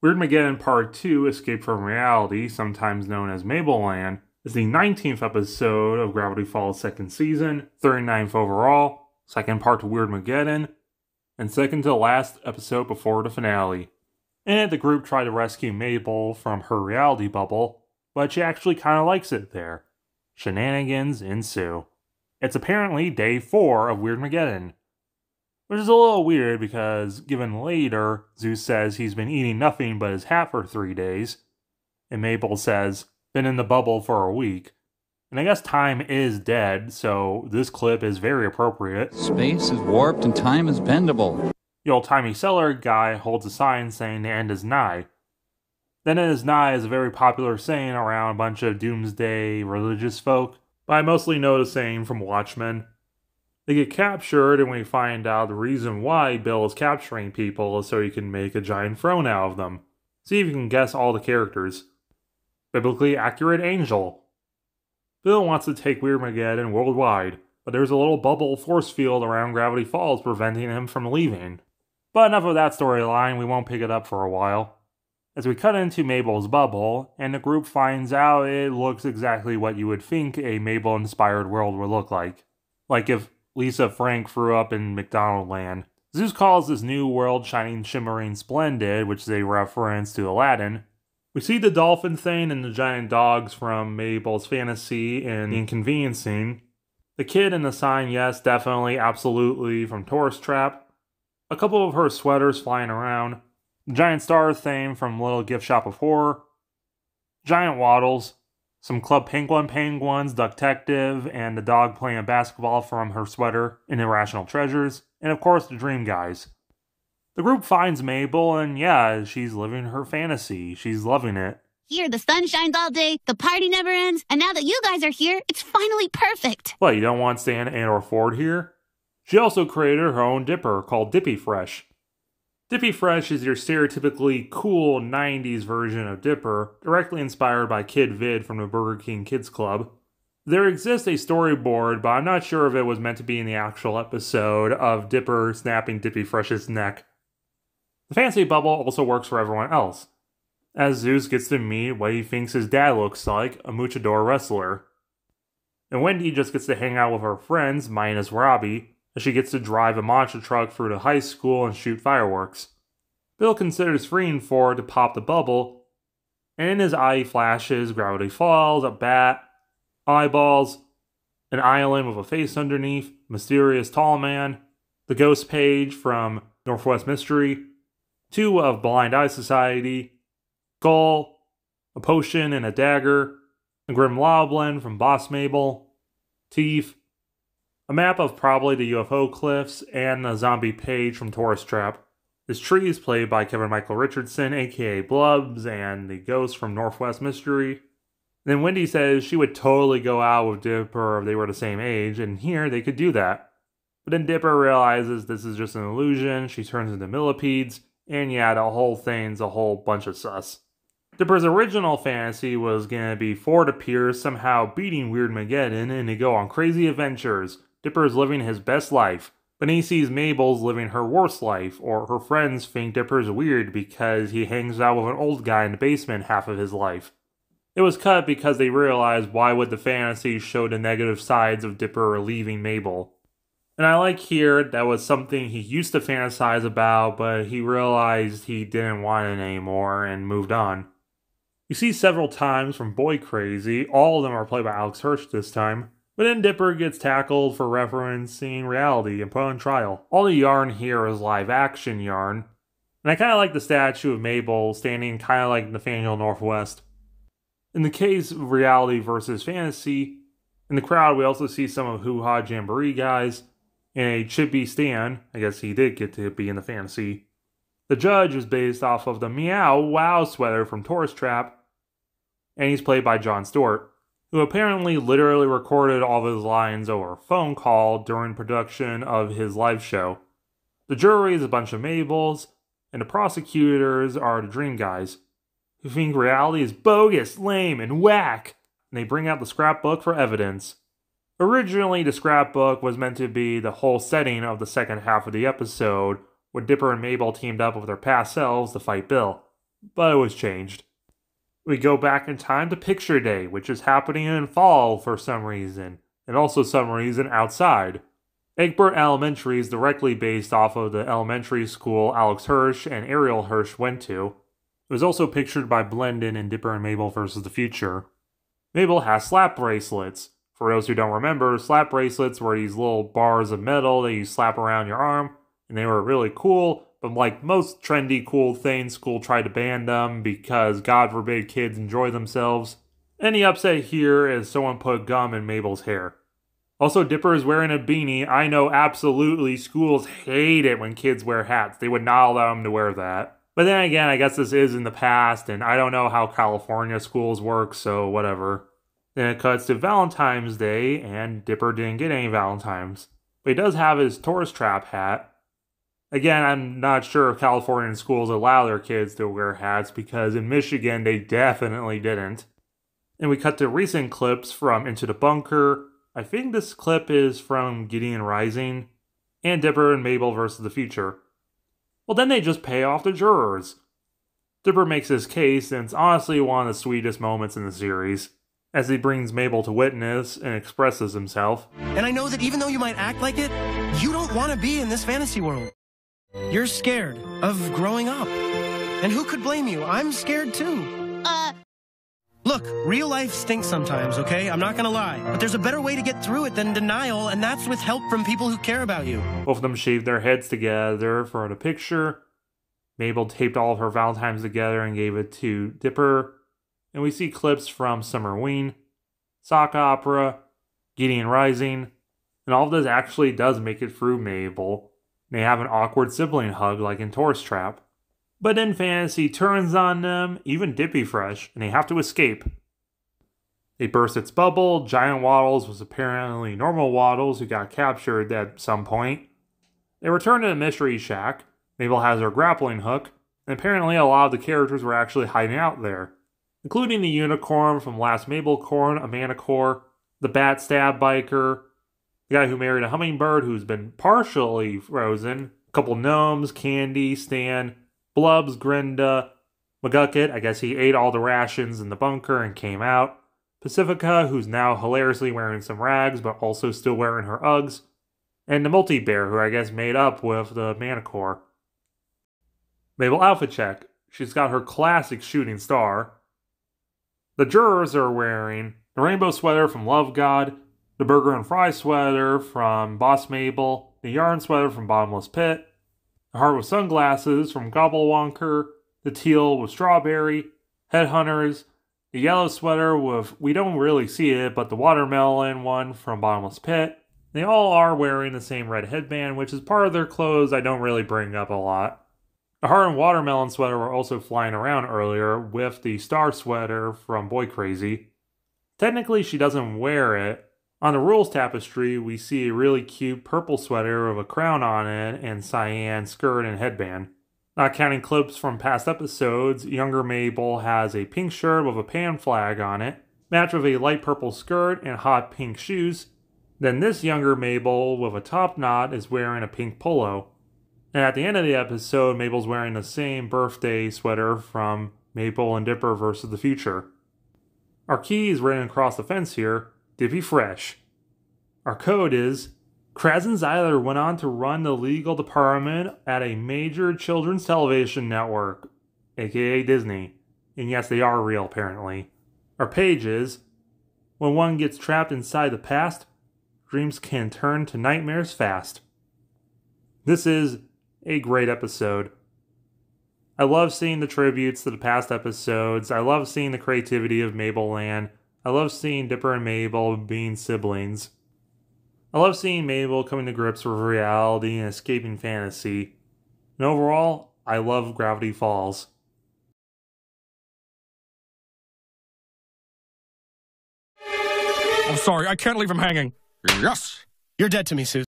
Weirdmageddon Part 2, Escape from Reality, sometimes known as Mabelland, is the 19th episode of Gravity Falls' second season, 39th overall, second part to Weirdmageddon, and second to the last episode before the finale. In it, the group tried to rescue Mabel from her reality bubble, but she actually kind of likes it there. Shenanigans ensue. It's apparently day 4 of Weirdmageddon, which is a little weird because, given later, Soos says he's been eating nothing but his hat for 3 days, and Mabel says, been in the bubble for a week. And I guess time is dead, so this clip is very appropriate. Space is warped and time is bendable. The old-timey seller guy holds a sign saying the end is nigh. Then it is nigh is a very popular saying around a bunch of doomsday religious folk, but I mostly know the saying from Watchmen. They get captured, and we find out the reason why Bill is capturing people is so he can make a giant throne out of them. See if you can guess all the characters. Biblically accurate angel. Bill wants to take Weirdmageddon worldwide, but there's a little bubble force field around Gravity Falls preventing him from leaving. But enough of that storyline, we won't pick it up for a while. As we cut into Mabel's bubble, and the group finds out it looks exactly what you would think a Mabel-inspired world would look like. Like if Lisa Frank grew up in McDonaldland. Soos calls this new world shining, shimmering, splendid, which is a reference to Aladdin. We see the dolphin thing and the giant dogs from Mabel's fantasy and the inconveniencing. The kid in the sign, yes, definitely, absolutely, from Tourist Trap. A couple of her sweaters flying around. The giant star thing from Little Gift Shop of Horror. Giant waddles. Some Club Penguin penguins, Ducktective, and the dog playing basketball from her sweater in Irrational Treasures. And of course, the Dream Guys. The group finds Mabel, and yeah, she's living her fantasy. She's loving it. Here, the sun shines all day, the party never ends, and now that you guys are here, it's finally perfect. What, you don't want Stan and/or Ford here? She also created her own dipper called Dippy Fresh. Dippy Fresh is your stereotypically cool 90s version of Dipper, directly inspired by Kid Vid from the Burger King Kids Club. There exists a storyboard, but I'm not sure if it was meant to be in the actual episode, of Dipper snapping Dippy Fresh's neck. The fantasy bubble also works for everyone else, as Soos gets to meet what he thinks his dad looks like, a luchador wrestler. And Wendy just gets to hang out with her friends, minus Robbie, as she gets to drive a monster truck through the high school and shoot fireworks. Bill considers freeing Ford to pop the bubble, and in his eye flashes Gravity Falls, a bat, eyeballs, an island with a face underneath, mysterious tall man, the ghost page from Northwest Mystery, 2 of Blind Eye Society, skull, a potion and a dagger, a grim Mabelland from Boss Mabel, teeth, a map of probably the UFO cliffs, and a zombie page from Tourist Trap. This tree is played by Kevin Michael Richardson, aka Blubs, and the ghost from Northwest Mystery. And then Wendy says she would totally go out with Dipper if they were the same age, and here they could do that. But then Dipper realizes this is just an illusion, she turns into millipedes, and yeah, the whole thing's a whole bunch of sus. Dipper's original fantasy was gonna be Ford appears somehow beating Weirdmageddon and they go on crazy adventures. Dipper is living his best life, but he sees Mabel's living her worst life, or her friends think Dipper's weird because he hangs out with an old guy in the basement half of his life. It was cut because they realized why would the fantasy show the negative sides of Dipper leaving Mabel. And I like here that was something he used to fantasize about, but he realized he didn't want it anymore and moved on. You see several times from Boy Crazy, all of them are played by Alex Hirsch this time, but then Dipper gets tackled for referencing reality and put on trial. All the yarn here is live action yarn, and I kind of like the statue of Mabel standing kind of like Nathaniel Northwest. In the case of reality versus fantasy, in the crowd we also see some of Hoo Ha Jamboree guys, and a Chippy Stan, I guess he did get to be in the fantasy. The judge is based off of the Meow Wow sweater from Tourist Trap, and he's played by Jon Stewart, who apparently literally recorded all of his lines over a phone call during production of his live show. The jury is a bunch of Mabels, and the prosecutors are the Dream Guys, who think reality is bogus, lame, and whack, and they bring out the scrapbook for evidence. Originally, the scrapbook was meant to be the whole setting of the second half of the episode, where Dipper and Mabel teamed up with their past selves to fight Bill. but it was changed. We go back in time to Picture Day, which is happening in fall for some reason, and also some reason outside. Egbert Elementary is directly based off of the elementary school Alex Hirsch and Ariel Hirsch went to. It was also pictured by Blendon in Dipper and Mabel vs. the Future. Mabel has slap bracelets. For those who don't remember, slap bracelets were these little bars of metal that you slap around your arm, and they were really cool, but like most trendy cool things, school tried to ban them because God forbid kids enjoy themselves. Any upset here is someone put gum in Mabel's hair. Also, Dipper is wearing a beanie. I know absolutely schools hate it when kids wear hats. They would not allow them to wear that. But then again, I guess this is in the past, and I don't know how California schools work, so whatever. Then it cuts to Valentine's Day, and Dipper didn't get any Valentines. But he does have his tourist trap hat. Again, I'm not sure if Californian schools allow their kids to wear hats, because in Michigan they definitely didn't. And we cut to recent clips from Into the Bunker. I think this clip is from Gideon Rising, and Dipper and Mabel vs. the Future. Well, then they just pay off the jurors. Dipper makes his case, and it's honestly one of the sweetest moments in the series, as he brings Mabel to witness and expresses himself. And I know that even though you might act like it, you don't want to be in this fantasy world. You're scared of growing up. And who could blame you? I'm scared too. Look, real life stinks sometimes, okay? I'm not gonna lie. But there's a better way to get through it than denial, and that's with help from people who care about you. Both of them shaved their heads together for the picture. Mabel taped all of her Valentines together and gave it to Dipper. And we see clips from Summerween, Sock Opera, Gideon Rising, and all of this actually does make it through Mabel. They have an awkward sibling hug like in Tourist Trap. But then fantasy turns on them, even Dippy Fresh, and they have to escape. They burst its bubble. Giant Waddles was apparently normal Waddles who got captured at some point. They return to the Mystery Shack. Mabel has her grappling hook, and apparently a lot of the characters were actually hiding out there, including the unicorn from Last Mabelcorn, a Manicore, the Bat Stab Biker, the guy who married a hummingbird who's been partially frozen, a couple gnomes, Candy, Stan, Blubs, Grinda, McGucket, I guess he ate all the rations in the bunker and came out, Pacifica, who's now hilariously wearing some rags but also still wearing her Uggs, and the Multi-Bear, who I guess made up with the Manicore. Mabel outfit check. She's got her classic shooting star. The jurors are wearing the rainbow sweater from Love God, the burger and fry sweater from Boss Mabel, the yarn sweater from Bottomless Pit, the heart with sunglasses from Gobblewonker, the teal with Strawberry, Headhunters, the yellow sweater with, we don't really see it, but the watermelon one from Bottomless Pit. They all are wearing the same red headband, which is part of their clothes I don't really bring up a lot. The heart and watermelon sweater were also flying around earlier with the star sweater from Boy Crazy. Technically, she doesn't wear it. On the rules tapestry, we see a really cute purple sweater with a crown on it and cyan skirt and headband. Not counting clips from past episodes, younger Mabel has a pink shirt with a pan flag on it, matched with a light purple skirt and hot pink shoes. Then this younger Mabel with a top knot is wearing a pink polo. And at the end of the episode, Mabel's wearing the same birthday sweater from Mabel and Dipper vs. the Future. Our key is written across the fence here, Dippy Fresh. Our code is, Kraz and Zyler went on to run the legal department at a major children's television network, aka Disney. And yes, they are real apparently. Our page is, when one gets trapped inside the past, dreams can turn to nightmares fast. This is a great episode. I love seeing the tributes to the past episodes. I love seeing the creativity of Mabelland. I love seeing Dipper and Mabel being siblings. I love seeing Mabel coming to grips with reality and escaping fantasy. And overall, I love Gravity Falls. I'm sorry, I can't leave him hanging. Yes! You're dead to me, Soos.